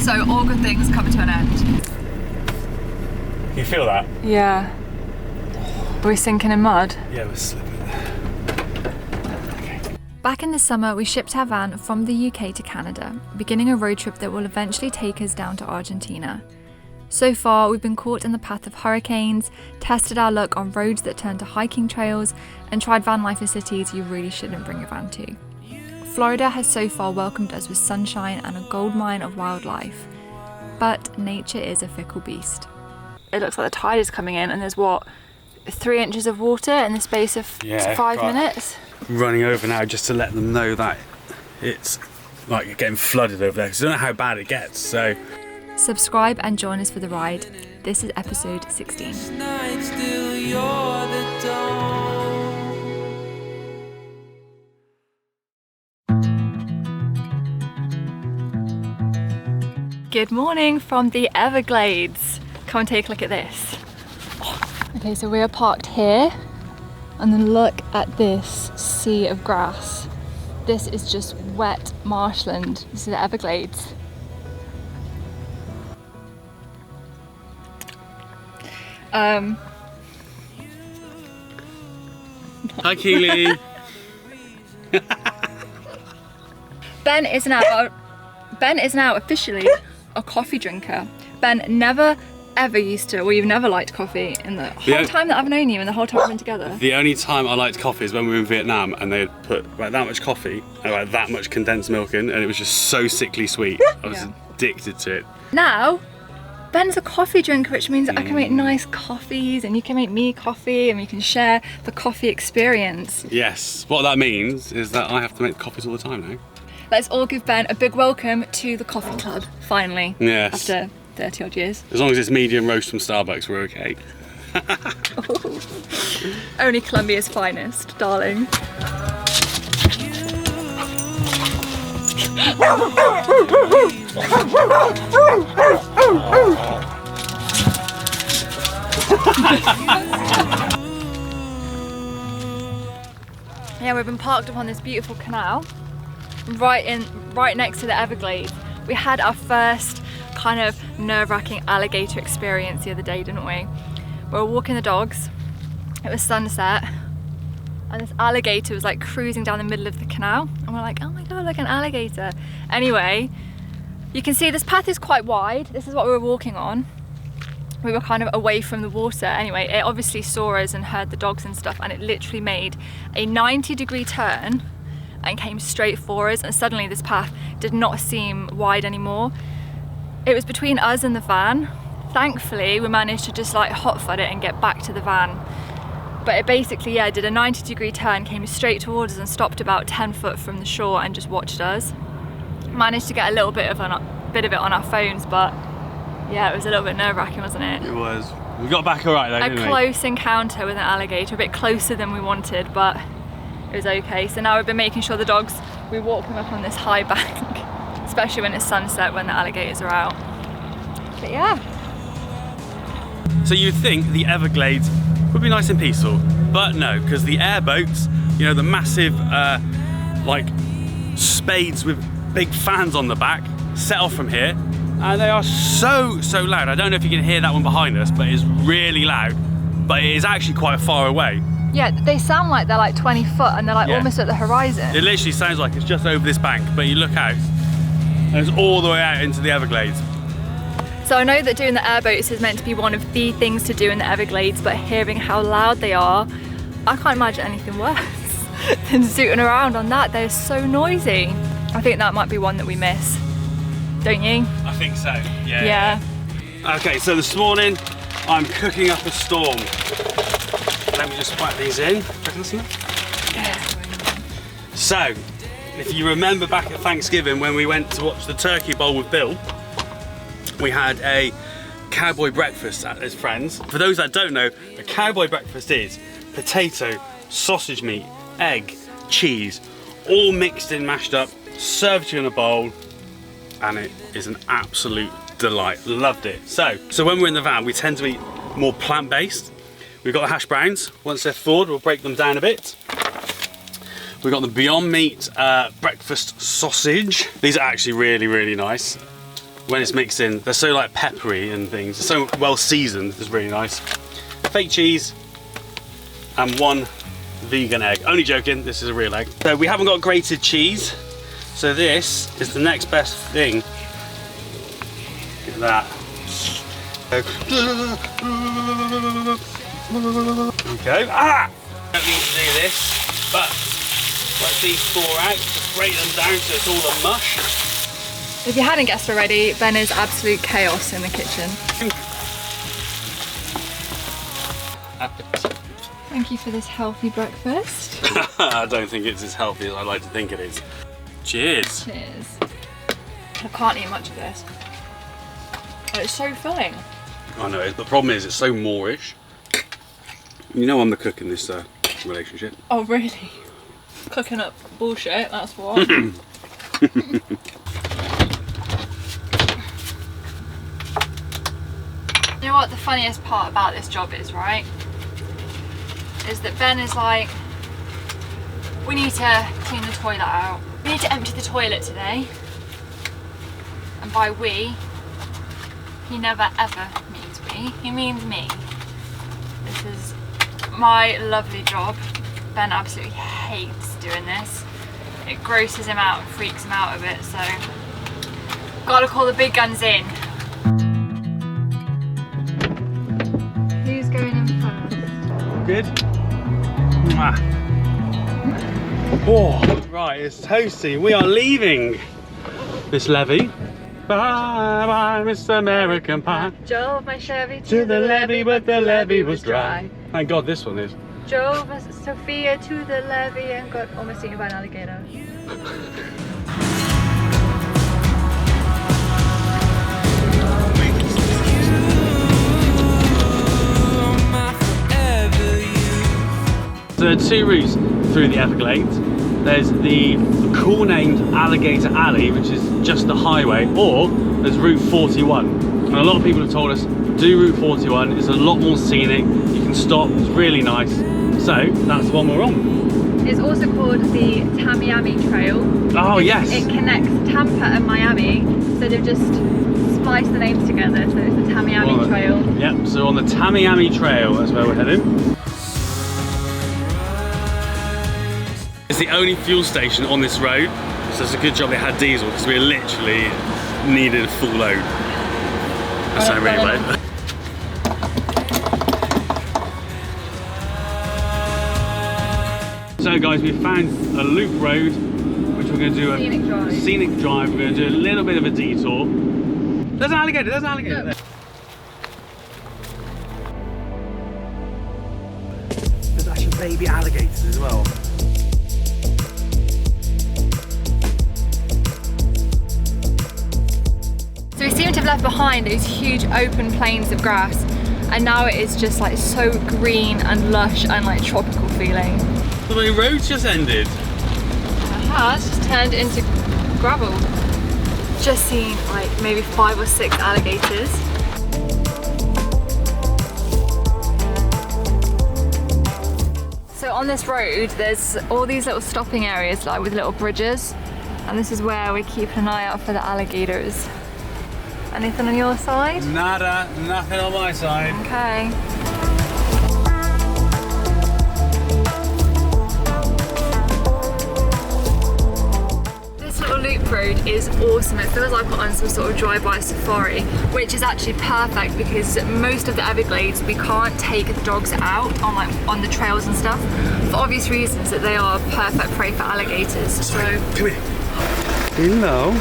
So all good things come to an end. Can you feel that? Yeah. Are we sinking in mud? Yeah, we're slipping. Back in the summer, we shipped our van from the UK to Canada, beginning a road trip that will eventually take us down to Argentina. So far, we've been caught in the path of hurricanes, tested our luck on roads that turn to hiking trails, and tried van life in cities you really shouldn't bring a van to. Florida has so far welcomed us with sunshine and a goldmine of wildlife, but nature is a fickle beast. It looks like the tide is coming in, and there's what, 3 inches of water in the space of 5 minutes? Running over now just to let them know that it's like getting flooded over there because I don't know how bad it gets. So subscribe and join us for the ride. This is episode 16. Good morning from the Everglades. Come and take a look at this. Okay, so we are parked here, and then look at this sea of grass. This is just wet marshland. This is the Everglades. hi Keely. Ben is now officially a coffee drinker. Ben never ever used to, well, you've never liked coffee in the whole time that I've known you and the whole time we've been together. The only time I liked coffee is when we were in Vietnam and they'd put like that much coffee and like that much condensed milk in, and it was just so sickly sweet. I was addicted to it. Now, Ben's a coffee drinker, which means that I can make nice coffees and you can make me coffee and we can share the coffee experience. Yes, what that means is that I have to make coffees all the time now. Let's all give Ben a big welcome to the coffee club, finally. Yes. After 30 odd years. As long as it's medium roast from Starbucks, we're okay. Only Colombia's finest, darling. Yeah, we've been parked upon this beautiful canal, right next to the Everglades. We had our first kind of nerve-wracking alligator experience the other day, didn't we? We were walking the dogs, it was sunset, and this alligator was like cruising down the middle of the canal, and we're like, oh my god, like an alligator. Anyway, you can see this path is quite wide. This is what we were walking on. We were kind of away from the water. Anyway, it obviously saw us and heard the dogs and stuff, and it literally made a 90-degree turn and came straight for us, and suddenly this path did not seem wide anymore. It was between us and the van. Thankfully, we managed to just like hot-foot it and get back to the van. But it basically, did a 90-degree turn, came straight towards us and stopped about 10 foot from the shore and just watched us. Managed to get a little bit of it on our phones, but yeah, it was a little bit nerve-wracking, wasn't it? It was. We got back all right though, didn't we? A close encounter with an alligator, a bit closer than we wanted, but it was okay. So now we've been making sure the dogs, we walk them up on this high bank, especially when it's sunset, when the alligators are out. But yeah. So you'd think the Everglades would be nice and peaceful, but no, because the airboats, you know, the massive like spades with big fans on the back, set off from here, and they are so loud. I don't know if you can hear that one behind us, but it's really loud, but it is actually quite far away. Yeah, they sound like they're like 20 foot and they're like almost at the horizon. It literally sounds like it's just over this bank, but you look out and it's all the way out into the Everglades. So I know that doing the airboats is meant to be one of the things to do in the Everglades, but hearing how loud they are, I can't imagine anything worse than zooting around on that. They're so noisy. I think that might be one that we miss, don't you? I think so, yeah. Okay, so this morning I'm cooking up a storm. Let me just whack these in. Yeah. So, if you remember back at Thanksgiving when we went to watch the turkey bowl with Bill, we had a cowboy breakfast at his friend's. For those that don't know, a cowboy breakfast is potato, sausage meat, egg, cheese, all mixed in, mashed up, served to you in a bowl, and it is an absolute delight. Loved it. So when we're in the van, we tend to eat more plant-based. We've got the hash browns. Once they're thawed, we'll break them down a bit. We've got the Beyond Meat breakfast sausage. These are actually really, really nice. when it's mixed in. They're so like peppery and things. They're so well seasoned. It's really nice. Fake cheese and 1 vegan egg. Only joking, this is a real egg. So we haven't got grated cheese. So this is the next best thing. Look at that. Okay. Ah! Don't need to do this, but let these thaw out. Just break them down so it's all a mush. If you hadn't guessed already, Ben is absolute chaos in the kitchen. Thank you for this healthy breakfast. I don't think it's as healthy as I like to think it is. Cheers. Cheers. I can't eat much of this. But it's so filling. I know, the problem is it's so Moorish. You know I'm the cook in this relationship. Oh really? Cooking up bullshit, that's what. You know what the funniest part about this job is, right? Is that Ben is like, we need to clean the toilet out. We need to empty the toilet today. And by we, he never ever means we, he means me. This is my lovely job. Ben absolutely hates doing this. It grosses him out and freaks him out a bit, so gotta call the big guns in. Who's going in first? Good. Mwah. Oh, right, it's toasty. We are leaving this levee. Bye bye, Miss American Pie. Drove my Chevy To the levee, but the levee was dry. Thank God this one is. Drove Sophia to the levee and got almost eaten by an alligator. So there are 2 routes through the Everglades. There's the cool named Alligator Alley, which is just the highway, or there's Route 41. And a lot of people have told us, do Route 41, it's a lot more scenic, you can stop, it's really nice. So that's the one we're on. It's also called the Tamiami Trail. Oh yes! It connects Tampa and Miami, so they've just spliced the names together, so it's the Tamiami Trail. Yep, so on the Tamiami Trail, that's where we're heading. It's the only fuel station on this road, so it's a good job they had diesel because we literally needed a full load. That sounds really bad. So guys, we found a loop road, which we're going to do a scenic drive. We're going to do a little bit of a detour. There's an alligator, there's an alligator there. There's actually baby alligators as well. So we seem to have left behind those huge open plains of grass, and now it is just like so green and lush and like tropical feeling. The main road's just ended. It has just turned into gravel. Just seen like maybe 5 or 6 alligators. So on this road there's all these little stopping areas like with little bridges, and this is where we're keeping an eye out for the alligators. Anything on your side? Nada, nothing on my side. Okay. This little loop road is awesome. It feels like we're on some sort of drive-by safari, which is actually perfect because most of the Everglades we can't take the dogs out on the trails and stuff for obvious reasons that they are perfect prey for alligators. So come here. Hello.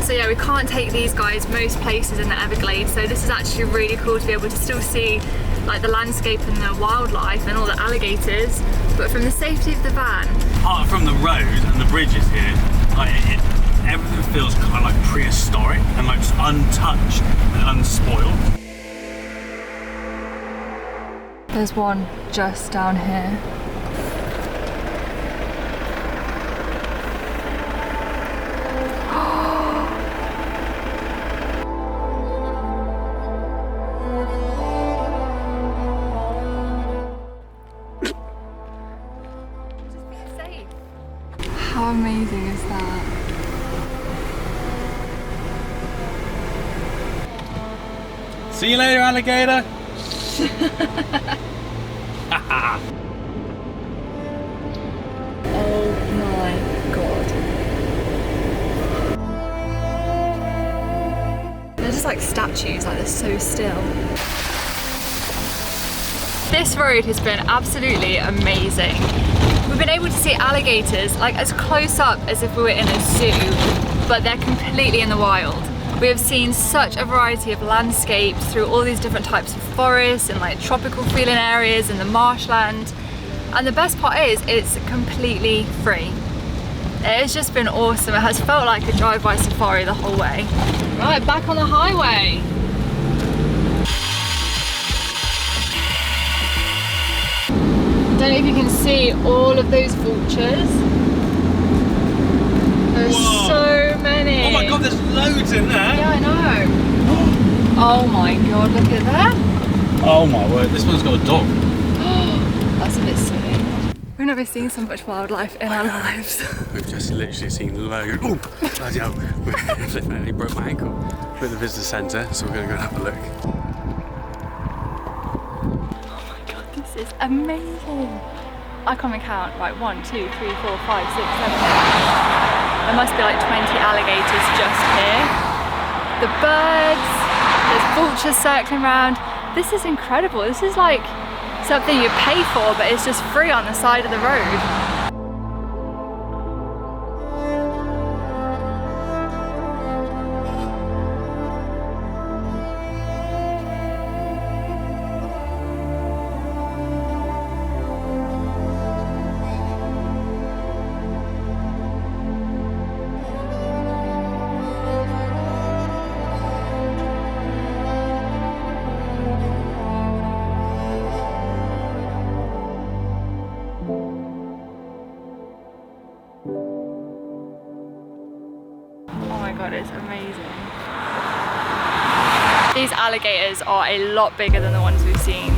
So yeah, we can't take these guys most places in the Everglades, so this is actually really cool to be able to still see like the landscape and the wildlife and all the alligators, but from the safety of the van. Apart from the road and the bridges here, like everything feels kind of like prehistoric and like just untouched and unspoiled. There's one just down here. How amazing is that? See you later, alligator. Oh my god. They're just like statues, like they're so still. This road has been absolutely amazing. We've been able to see alligators like as close up as if we were in a zoo, but they're completely in the wild. We have seen such a variety of landscapes through all these different types of forests and like tropical feeling areas and the marshland. And the best part is it's completely free. It's just been awesome. It has felt like a drive-by safari the whole way. Right, back on the highway. I don't know if you can see all of those vultures. There's so many. Oh my god, there's loads in there. Yeah, I know. Oh my god, look at that. Oh my word, this one's got a dog. That's a bit silly. We've never seen so much wildlife in our lives. We've just literally seen loads. Oh, bloody hell. We definitely broke my ankle. We're at the visitor centre, so we're going to go and have a look. This is amazing. I can't even count. Right, 1, 2, 3, 4, 5, 6, 7, 8. There must be like 20 alligators just here. The birds, there's vultures circling around. This is incredible. This is like something you pay for, but it's just free on the side of the road. God, it's amazing. These alligators are a lot bigger than the ones we've seen.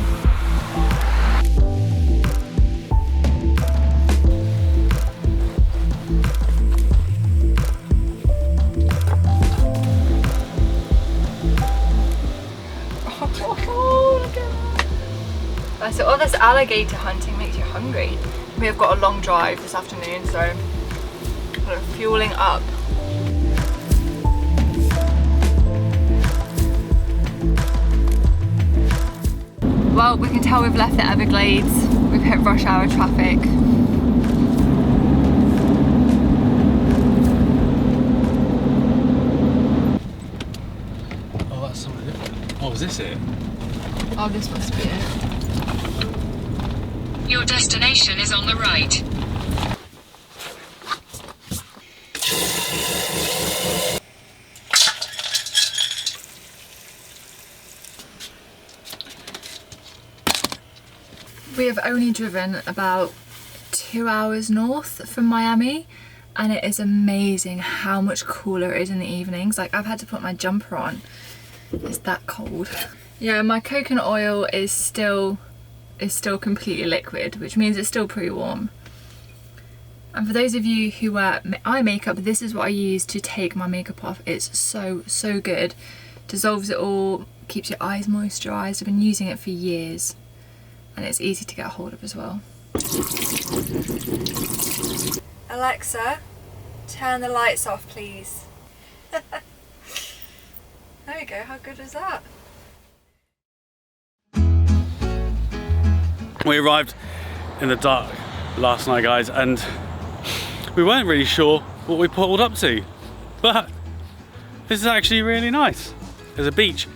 Oh, look at that. So all this alligator hunting makes you hungry. We have got a long drive this afternoon, so kind of fueling up. Well, we can tell we've left the Everglades. We've hit rush hour traffic. Oh, that's something different. Oh, is this it? Oh, this must be it. Your destination is on the right. We have only driven about 2 hours north from Miami, and it is amazing how much cooler it is in the evenings. Like, I've had to put my jumper on. It's that cold. Yeah, my coconut oil is still completely liquid, which means it's still pretty warm. And for those of you who wear eye makeup, this is what I use to take my makeup off. It's so good. Dissolves it all, keeps your eyes moisturized. I've been using it for years. And it's easy to get a hold of as well. Alexa, turn the lights off, please. There we go, how good is that? We arrived in the dark last night, guys, and we weren't really sure what we pulled up to, but this is actually really nice. There's a beach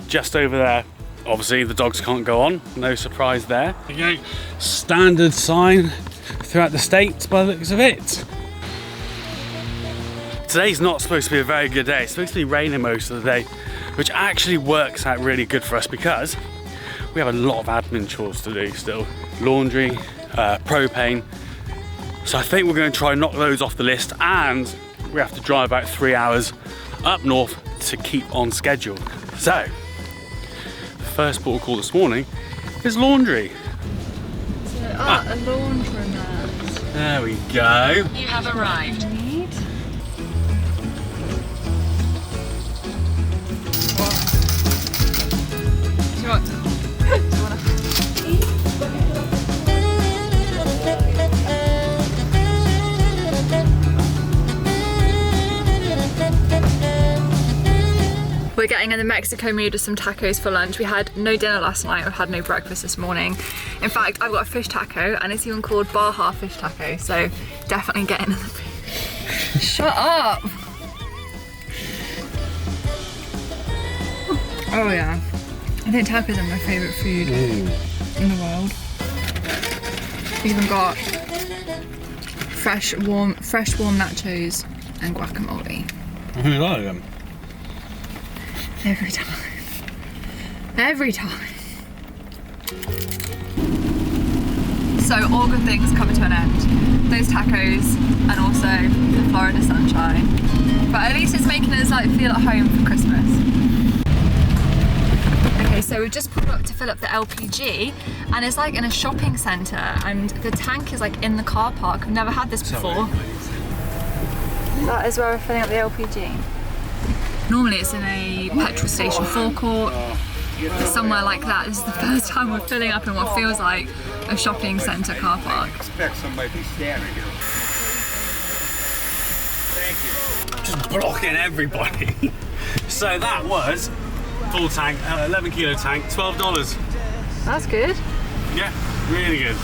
just over there. Obviously the dogs can't go on, no surprise there. Okay. Standard sign throughout the States by the looks of it. Today's not supposed to be a very good day. It's supposed to be raining most of the day, which actually works out really good for us because we have a lot of admin chores to do still. Laundry, propane. So I think we're going to try and knock those off the list, and we have to drive about 3 hours up north to keep on schedule. So, first port of call this morning is laundry. So, a laundromat. There we go. You have arrived. We're getting in the Mexico mood with some tacos for lunch. We had no dinner last night, we've had no breakfast this morning. In fact, I've got a fish taco and it's even called Baja fish taco, so definitely getting in the food. Shut up! Oh yeah, I think tacos are my favourite food in the world. We even got fresh warm nachos and guacamole. I like them. Every time. Every time. So all good things come to an end. Those tacos and also the Florida sunshine. But at least it's making us like feel at home for Christmas. Okay, so we've just pulled up to fill up the LPG and it's like in a shopping centre and the tank is like in the car park. We've never had this before. That is where we're filling up the LPG. Normally it's in a petrol station forecourt, somewhere like that. This is the first time we're filling up in what feels like a shopping centre car park. Just blocking everybody. So that was full tank, 11 kilo tank, $12. That's good. Yeah, really good.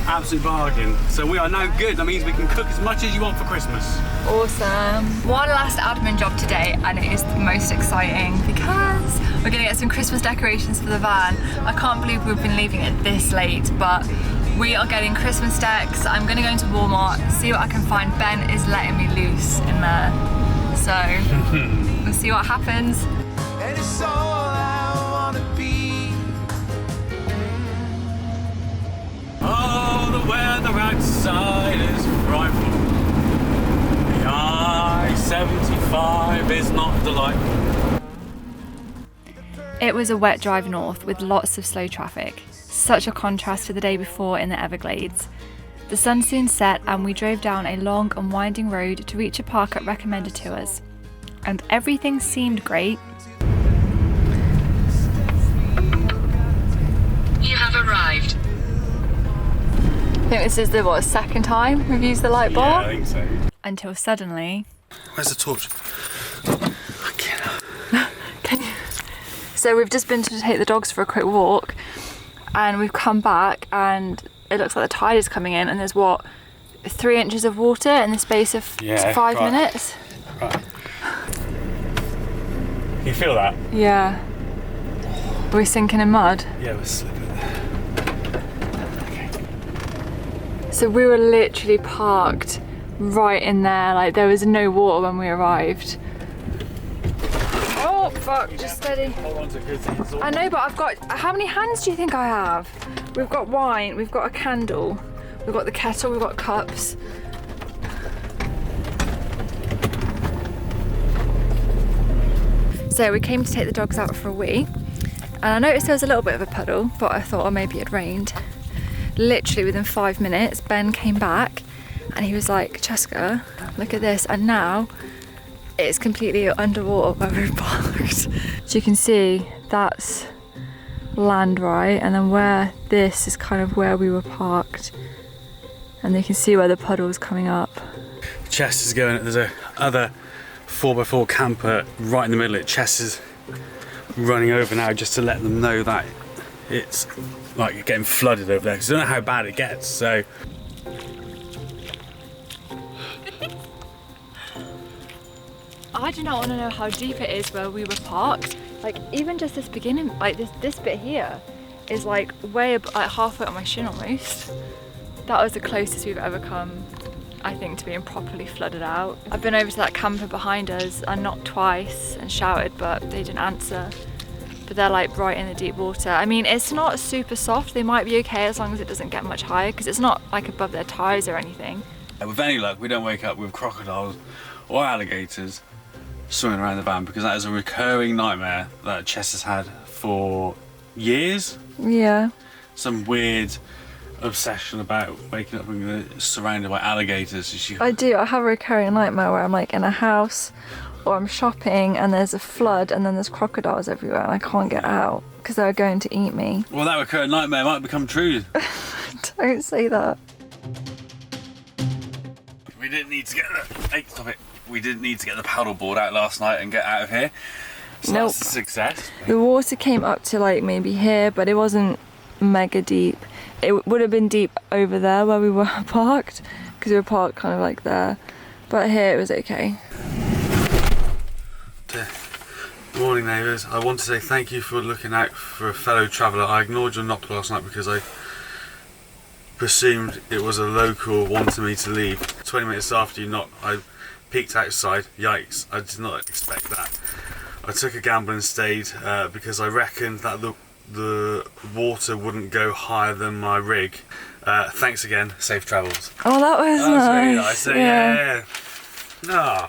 Absolute bargain. So we are now good. That means we can cook as much as you want for Christmas. Awesome. One last admin job today and it is the most exciting because we're gonna get some Christmas decorations for the van. I can't believe we've been leaving it this late, but we are getting Christmas decks. I'm gonna go into Walmart, see what I can find. Ben is letting me loose in there. So we'll see what happens. And it's all I wanna be. Oh, the weather outside is frightful. The I-75 is not delightful. It was a wet drive north with lots of slow traffic. Such a contrast to the day before in the Everglades. The sun soon set and we drove down a long and winding road to reach a park up recommended to us. And everything seemed great. You have arrived. I think this is the second time we've used the light bar? Yeah, I think so. Until suddenly... Where's the torch? I can't. Can you... So we've just been to take the dogs for a quick walk and we've come back and it looks like the tide is coming in and there's 3 inches of water in the space of 5 minutes? Right. Can you feel that? Yeah. Are we sinking in mud? Yeah, we're slipping. So we were literally parked right in there, like there was no water when we arrived. Oh fuck, just steady. Hold on to good things. I know, but I've got, how many hands do you think I have? We've got wine, we've got a candle, we've got the kettle, we've got cups. So we came to take the dogs out for a wee and I noticed there was a little bit of a puddle, but I thought, oh, maybe it rained. Literally within 5 minutes, Ben came back and he was like, Chesca, look at this. And now it's completely underwater where we're parked. So you can see that's land, right? And then where this is kind of where we were parked. And you can see where the puddle is coming up. Chess is going, there's a other 4x4 camper right in the middle of it. Chess is running over now just to let them know that it's like getting flooded over there because I don't know how bad it gets. So I do not want to know how deep it is where we were parked. Like even just this beginning, like this bit here is like way like halfway on my shin almost. That was the closest we've ever come, I think, to being properly flooded out. I've been over to that camper behind us and knocked twice and shouted, but they didn't answer. But they're like right in the deep water. I mean, it's not super soft. They might be okay as long as it doesn't get much higher because it's not like above their thighs or anything. with any luck, we don't wake up with crocodiles or alligators swimming around the van because that is a recurring nightmare that Chess has had for years. Yeah. Some weird obsession about waking up and surrounded by alligators. I do. I have a recurring nightmare where I'm like in a house or I'm shopping and there's a flood and then there's crocodiles everywhere and I can't get out because they're going to eat me. Well, that recurring nightmare might become true. Don't say that. We didn't need to get the... Hey, stop it. We didn't need to get the paddleboard out last night and get out of here. So Nope. that's a success. The water came up to like maybe here, but it wasn't mega deep. It would have been deep over there where we were parked, because we were parked kind of like there. But here it was okay. Morning neighbours, I want to say thank you for looking out for a fellow traveller. I ignored your knock last night because I presumed it was a local wanting me to leave. 20 minutes after you knocked, I peeked outside. Yikes, I did not expect that. I took a gamble and stayed because I reckoned that the water wouldn't go higher than my rig. Thanks again, safe travels. Oh, that was That was nice. really nice. Yeah. No.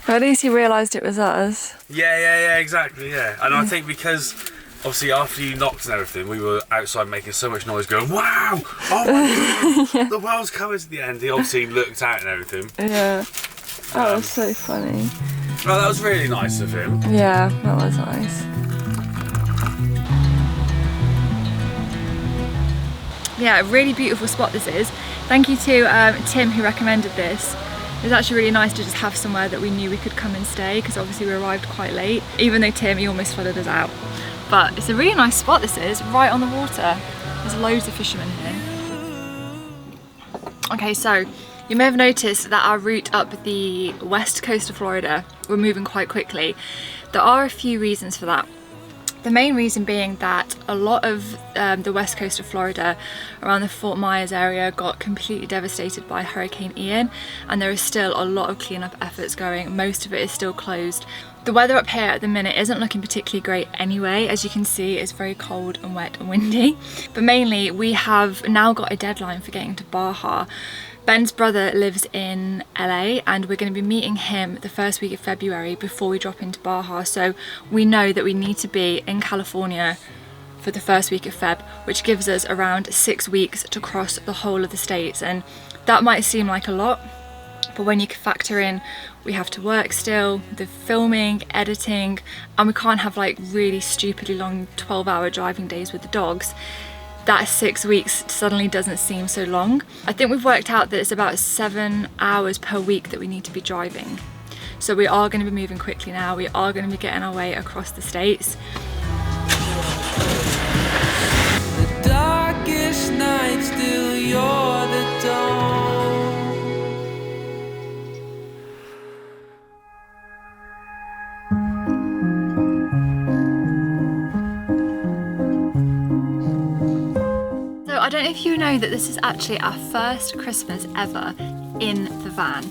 At least he realised it was us. Yeah, exactly, yeah. And I think because, obviously, after you knocked and everything, we were outside making so much noise going, wow, oh my God, the world's coming to the end. He obviously looked out and everything. Yeah. That was so funny. Oh, that was really nice of him. Yeah, that was nice. Yeah, a really beautiful spot this is. Thank you to Tim who recommended this. It was actually really nice to just have somewhere that we knew we could come and stay, because obviously we arrived quite late. Even though Tim, he almost flooded us out. But it's a really nice spot this is, right on the water. There's loads of fishermen here. Okay, so you may have noticed that our route up the west coast of Florida, we're moving quite quickly. There are a few reasons for that. The main reason being that a lot of the west coast of Florida around the Fort Myers area got completely devastated by Hurricane Ian, and there is still a lot of cleanup efforts going. Most of it is still closed. The weather up here at the minute isn't looking particularly great anyway. As you can see, it's very cold and wet and windy. But mainly we have now got a deadline for getting to Baja. Ben's brother lives in LA, and we're going to be meeting him the first week of February before we drop into Baja. So we know that we need to be in California for the first week of Feb, which gives us around 6 weeks to cross the whole of the states. And that might seem like a lot, but when you factor in we have to work still, the filming, editing, and we can't have like really stupidly long 12-hour driving days with the dogs, that 6 weeks suddenly doesn't seem so long. I think we've worked out that it's about 7 hours per week that we need to be driving. So we are going to be moving quickly now. We are going to be getting our way across the states. The darkest night, still you're the dawn. I don't know if you know that this is actually our first Christmas ever in the van.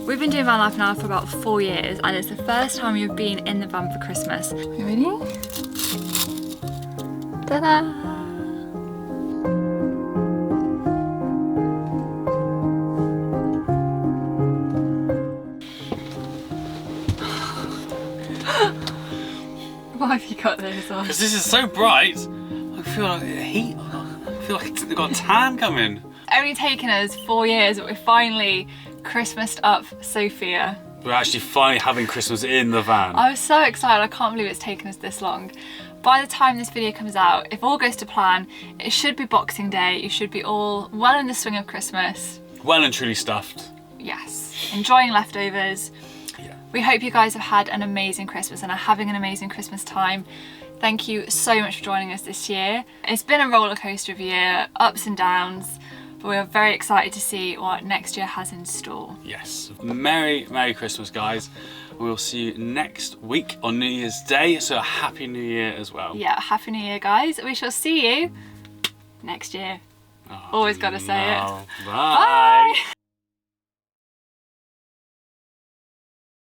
We've been doing van life now for about 4 years, and it's the first time we've been in the van for Christmas. You ready? Ta-da! Why have you got this on? Because this is so bright, I feel like heat. I feel like I've got a tan coming. Only taken us 4 years, but we finally Christmased up Sophia. We're actually finally having Christmas in the van. I was so excited, I can't believe it's taken us this long. By the time this video comes out, if all goes to plan, it should be Boxing Day. You should be all well in the swing of Christmas. Well and truly stuffed. Yes, enjoying leftovers. Yeah. We hope you guys have had an amazing Christmas and are having an amazing Christmas time. Thank you so much for joining us this year. It's been a roller coaster of a year, ups and downs, but we are very excited to see what next year has in store. Yes. Merry Christmas, guys. We'll see you next week on New Year's Day, so a Happy New Year as well. Yeah, Happy New Year, guys. We shall see you next year. Oh, Always gotta say it. no. Bye. Bye.